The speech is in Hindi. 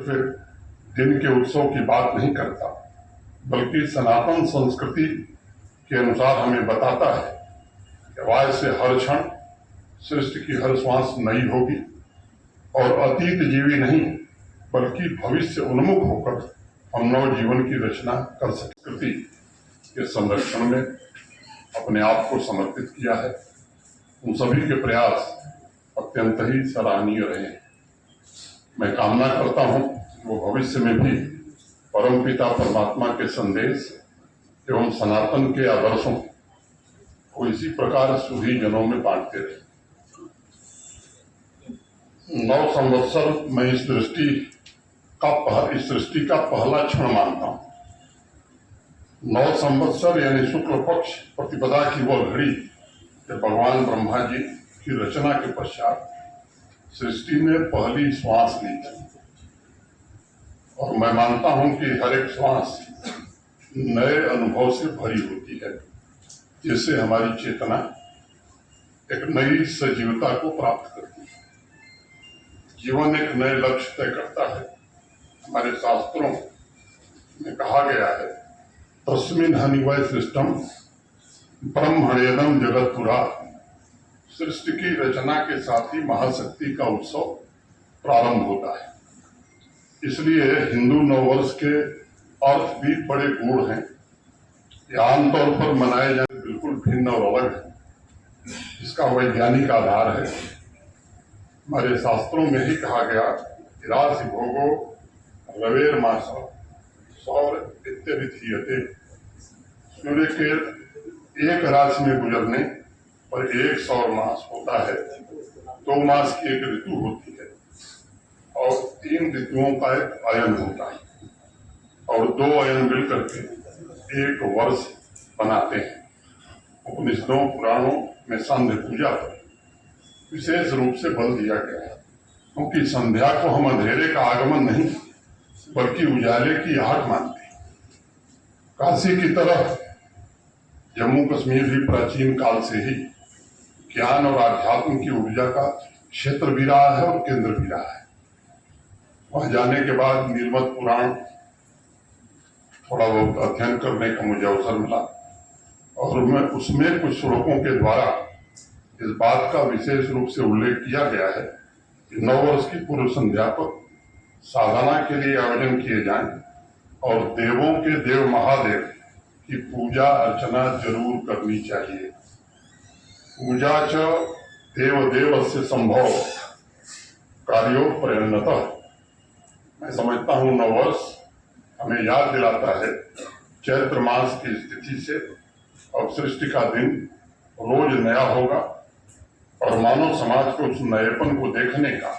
तो फिर दिन के उत्सव की बात नहीं करता, बल्कि सनातन संस्कृति के अनुसार हमें बताता है कि आज से हर क्षण सृष्टि की हर श्वास नई होगी और अतीत जीवी नहीं बल्कि भविष्य उन्मुख होकर हम नव जीवन की रचना कर सकते। संस्कृति के संरक्षण में अपने आप को समर्पित किया है। उन सभी के प्रयास अत्यंत ही सराहनीय रहे हैं। मैं कामना करता हूं वो भविष्य में भी परमपिता परमात्मा के संदेश एवं सनातन के आदर्शों को इसी प्रकार सुधी जनों में बांटते रहे। 9 संवत्सर मैं इस सृष्टि का पहला क्षण मानता हूं। 9 संवत्सर यानी शुक्ल पक्ष प्रतिपदा की वह घड़ी जब भगवान ब्रह्मा जी की रचना के पश्चात सृष्टि ने पहली श्वास ली थी। और मैं मानता हूं कि हर एक श्वास नए अनुभव से भरी होती है, जिससे हमारी चेतना एक नई सजीवता को प्राप्त करती है। जीवन एक नए लक्ष्य तय करता है। हमारे शास्त्रों में कहा गया है, तस्मिन् हनिवै सृष्टम ब्रह्मण्येदम जगत पुरा। सृष्टि की रचना के साथ ही महाशक्ति का उत्सव प्रारंभ होता है। इसलिए हिंदू नववर्ष के अर्थ भी बड़े गूढ़ हैं। ये आमतौर पर मनाए जाने बिल्कुल भिन्न और अलग है। इसका वैज्ञानिक आधार है। हमारे शास्त्रों में ही कहा गया कि राशि भोगो रवेर मास सौर इत्यभिधीयते। सूर्य के एक राशि में गुजरने पर 1 सौर मास होता है। 2 मास की एक ऋतु होती है और 3 ऋतुओं का एक अयन होता है और 2 अयन मिलकर के 1 वर्ष बनाते हैं। उपनिषदों पुराणों में संध्या पूजा पर विशेष रूप से बल दिया गया है, क्योंकि संध्या को हम अंधेरे का आगमन नहीं बल्कि उजाले की आहट मानते हैं। काशी की तरह जम्मू कश्मीर भी प्राचीन काल से ही ज्ञान और आध्यात्म की ऊर्जा का क्षेत्र भी रहा है और केंद्र भी रहा है। वहां जाने के बाद नीलमत पुराण थोड़ा बहुत अध्ययन करने का मुझे अवसर मिला और मैं उसमें कुछ श्लोकों के द्वारा इस बात का विशेष रूप से उल्लेख किया गया है कि 9 वर्ष की पूर्व संध्या पर साधना के लिए आयोजन किए जाएं और देवों के देव महादेव की पूजा अर्चना जरूर करनी चाहिए। पूजा च देवदेवस्य संभव कार्यो प्रयन्नतः। मैं समझता हूँ 9 वर्ष हमें याद दिलाता है चैत्र मास की स्थिति से अब सृष्टि का दिन रोज नया होगा और मानव समाज को उस नएपन को देखने का